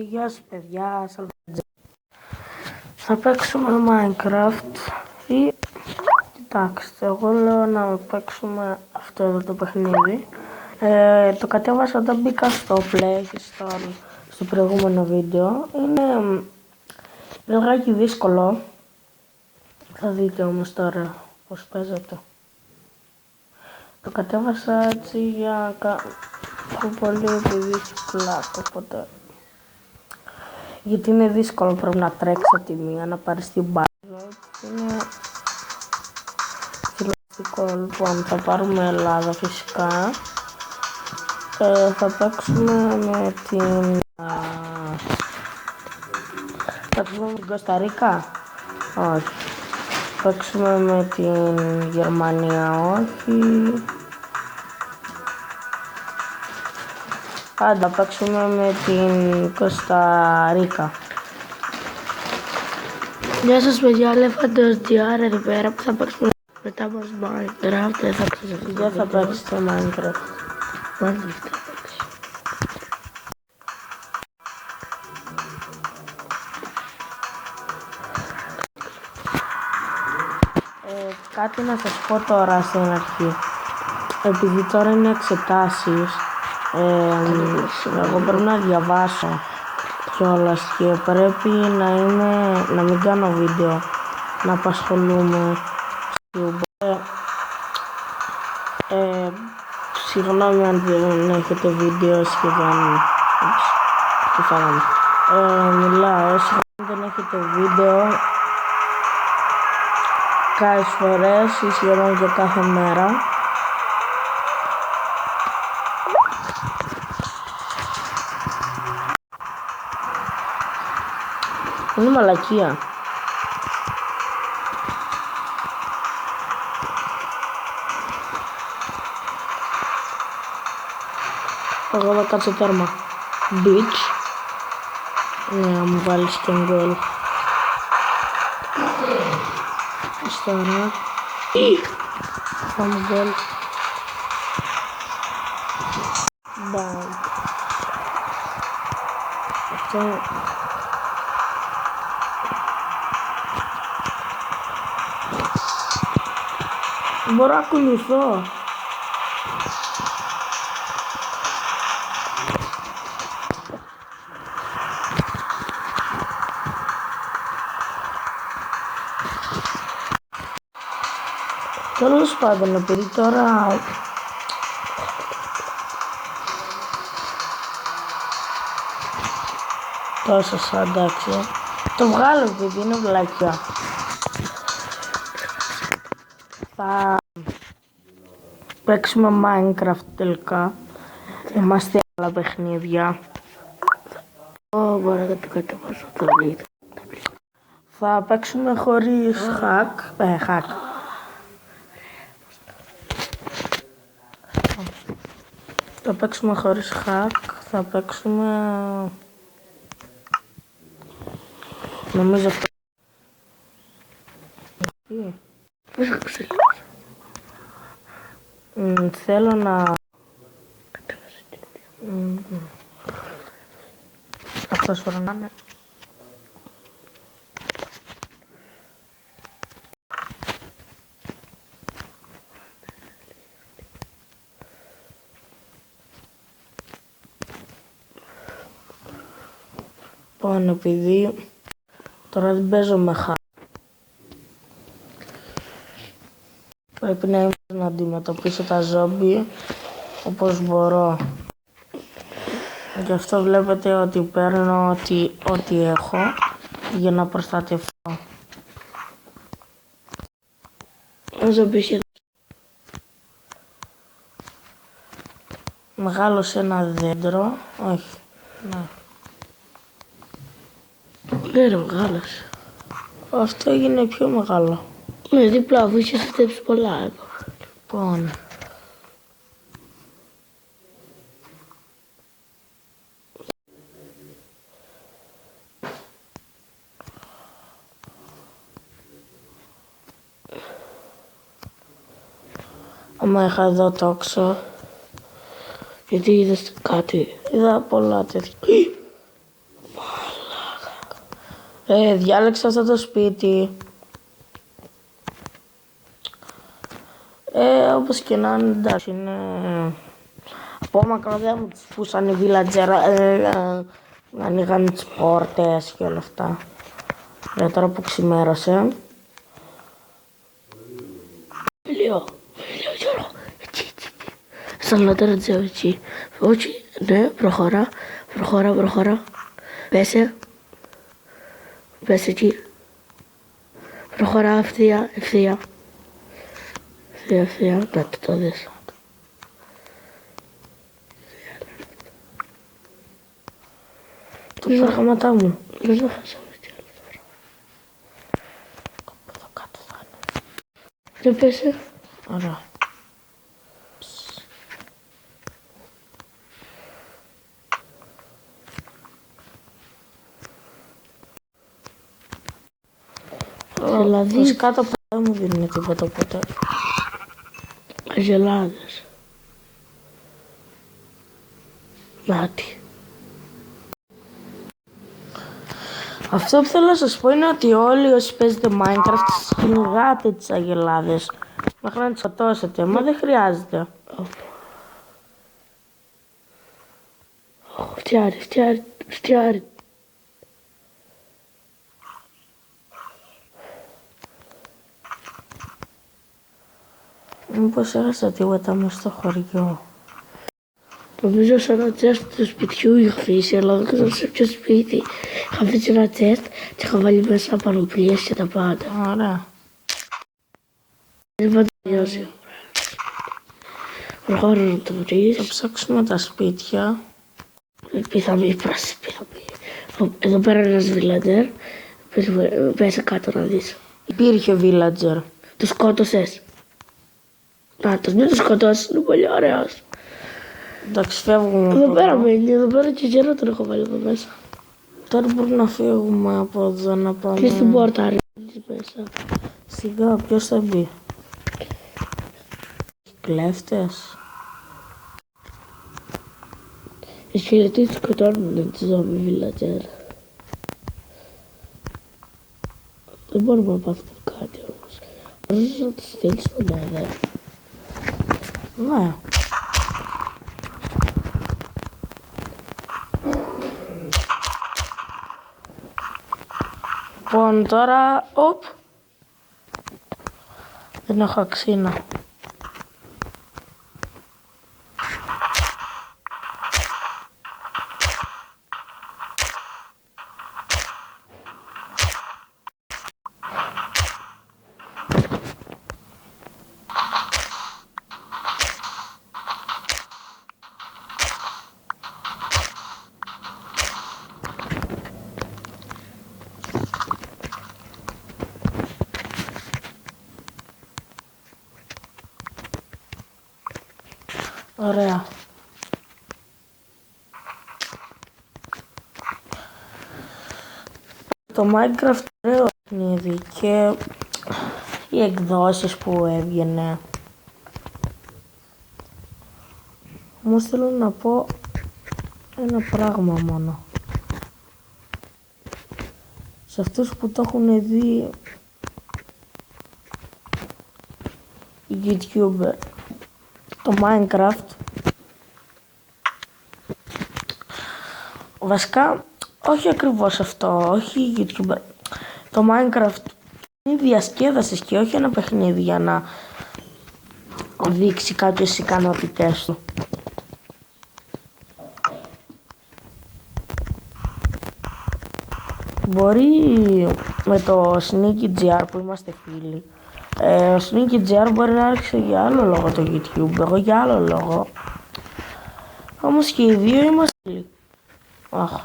Γεια σας παιδιά, θα παίξουμε Minecraft ή... Κοιτάξτε, εγώ λέω να παίξουμε αυτό εδώ το παιχνίδι. Το κατέβασα όταν μπήκα στο Play και στο προηγούμενο βίντεο. Είναι λιγάκι δύσκολο. Θα δείτε όμως τώρα πώς παίζεται. Το κατέβασα έτσι για πολύ επειδή έχει πλάκα, οπότε... Γιατί είναι δύσκολο, πρέπει να τρέξει από τη μία, να πάρεις την μπάλα. Είναι θηλαστικό. Λοιπόν, θα πάρουμε Ελλάδα φυσικά. Θα παίξουμε με την... Θα παίξουμε με την Κοσταρίκα. Όχι. Θα παίξουμε με την Γερμανία. Όχι. Θα παίξουμε με την Κοσταρίκα. Γεια σας παιδιά, Elephant GR εδώ πέρα που θα παίξουμε μετά μας Minecraft. Δεν θα παίξετε Minecraft. Minecraft θα παίξει. Κάτι να σας πω τώρα στην αρχή. Επειδή τώρα είναι εξετάσεις, εγώ πρέπει να διαβάσω κιόλας και πρέπει να μην κάνω βίντεο, να απασχολούμαι. Συγγνώμη αν δεν έχετε βίντεο σχεδόν. Τι φάγαμε. Μιλάω, συγγνώμη αν δεν έχετε βίντεο κάποιες φορές ή σχεδόν και κάθε μέρα. Είναι μαλακία. Εγώ θα κάτσω τέρμα. Beach. Ναι, να μου βάλεις τον γκολ. Τώρα. Θα μου γκολ. Μπαμ. Αυτό. Μπορώ να ακολουθώ. Τέλος πάντων, επειδή τώρα... Τόσο εντάξει. Το βγάλω επειδή είναι βλάκια. Θα παίξουμε Minecraft τελικά. Είμαστε άλλα παιχνίδια. Μπορώ να το κατεβάσω το βίντεο. Θα παίξουμε χωρίς hack. Θα παίξουμε χωρίς hack. Θα παίξουμε... Νομίζω αυτό... Πώς θα ξελίξω. Θέλω να... Κατέβασε την Αυτός φορνάνε. Λοιπόν, επειδή τώρα δεν παίζω με hack. Πρέπει να αντιμετωπίσω τα ζόμπι όπως μπορώ. Γι' αυτό βλέπετε ότι παίρνω ό,τι έχω για να προστατευτώ. ζόμπι Μεγάλωσε ένα δέντρο. Όχι. Ναι. Ναι ρε, μεγάλωσε. Αυτό έγινε πιο μεγάλο. Ναι, δίπλα αφού είχες θέψει πολλά. Λοιπόν. Άμα είχα εδώ τόξο. Γιατί είδες κάτι. Είδα πολλά τέτοια. Διάλεξα αυτό το σπίτι. Όπως και να είναι, εντάξει, είναι... Από μακρό δεν μου τους πούσαν οι villager, ανοίγαν τις πόρτες και όλα αυτά. Τώρα που ξημέρωσε. Λίγο Γιώργο, εκεί. Σταλνά τώρα εκεί. Όχι, ναι, προχώρα. Πέσε εκεί. Προχωρά ευθεία. Να το δεις. Το πράγματά μου. Δεν το χάσαμε κι άλλο τώρα. Εδώ κάτω θα είναι. Δεν πέσε. Ωραία. Δηλαδή, Κάτω από δεν μου δίνει τίποτα ποτέ. αγελάδες. Νάτι. Αυτό που θέλω να σας πω είναι ότι όλοι όσοι παίζετε Minecraft κυνηγάτε τις αγελάδες μέχρι να τις σκοτώσετε, μα δεν χρειάζεται. Φτιάρι. Μήπως έχασα τίποτα μες στο χωριό. Νομίζω σε ένα τσέστ του σπιτιού είχα αφήσει, αλλά δεν ξέρω σε ποιο σπίτι. Είχα αφήσει ένα τσέστ και είχα βάλει μέσα πανοπλίες και τα πάντα. Ωραία. Δεν θα τελειώσει. Προχώρω να το Θα βρεις. ψάξουμε τα σπίτια. Πιθαμή πράσινη. Εδώ πέρα ένας villager. Πέσε κάτω να δεις. Υπήρχε villager. Το σκότωσες. Να το μην το σκοτώσεις, είναι πολύ ωραίος. Εντάξει, φεύγουμε. Εδώ πέρα μένει, εδώ πέρα και γερό τον έχω βάλει εδώ μέσα. Τώρα μπορούμε να φύγουμε από εδώ να πάμε. Κλείς την πόρτα, ρε. Μέσα. Σιγά, ποιος θα μπει. Κλέφτες. Οι σκελετοί τους σκοτώνουν τις zombie villager. Δεν μπορούμε να πάθουμε κάτι όμως. Μπορείς να τους στείλεις στο nether. Ναι. Λοιπόν, τώρα, δεν έχω αξίνα. Ωραία. Το Minecraft ωραίο παιχνίδι και οι εκδόσεις που έβγαινε. Όμως θέλω να πω ένα πράγμα μόνο. Σε αυτούς που το έχουν δει οι YouTuber, το Minecraft, βασικά όχι ακριβώς αυτό, όχι οι YouTuber, το Minecraft είναι διασκέδαση και όχι ένα παιχνίδι για να δείξει κάποιες τις ικανότητές του. Μπορεί με το Sneaky GR που είμαστε φίλοι, ο Sneaky GR μπορεί να άρχισε για άλλο λόγο το YouTube, εγώ για άλλο λόγο. Όμως και οι δύο είμαστε φίλοι. Αχ,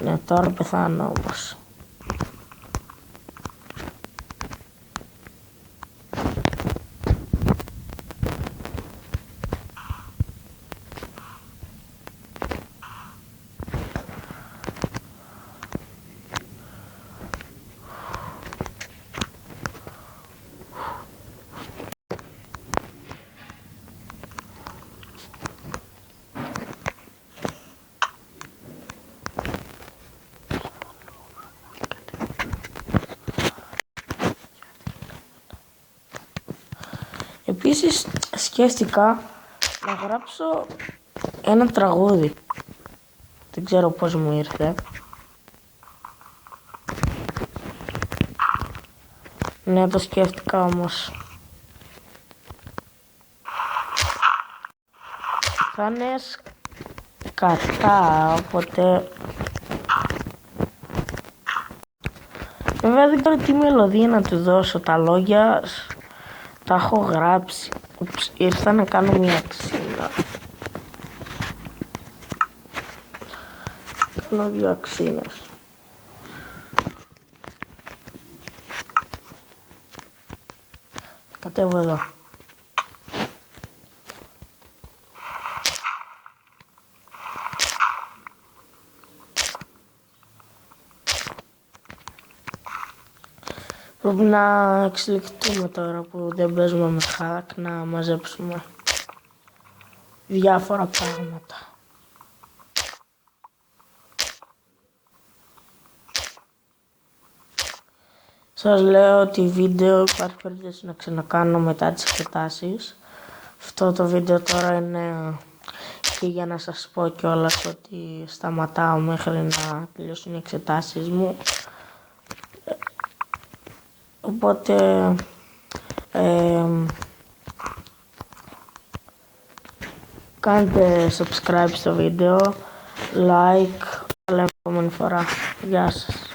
ναι, τώρα πεθάνω όμως. Επίσης σκέφτηκα να γράψω ένα τραγούδι. Δεν ξέρω πώς μου ήρθε. Ναι, το σκέφτηκα όμως. Θα είναι σκατά, οπότε... Βέβαια δεν ξέρω τι μελωδία να του δώσω, τα λόγια τα έχω γράψει. Ήρθα να κάνω μια ξύνα. Κάνω 2 αξίνες. Κατέβω εδώ. Πρέπει να εξελιχθούμε τώρα που δεν παίζουμε με hack, να μαζέψουμε διάφορα πράγματα. Σας λέω ότι βίντεο υπάρχει περίπτωση να ξανακάνω μετά τις εξετάσεις. Αυτό το βίντεο τώρα είναι και για να σας πω κιόλας ότι σταματάω μέχρι να τελειώσουν οι εξετάσεις μου. Οπότε κάντε subscribe στο βίντεο, like, αλλά επόμενη φορά. Γεια σας.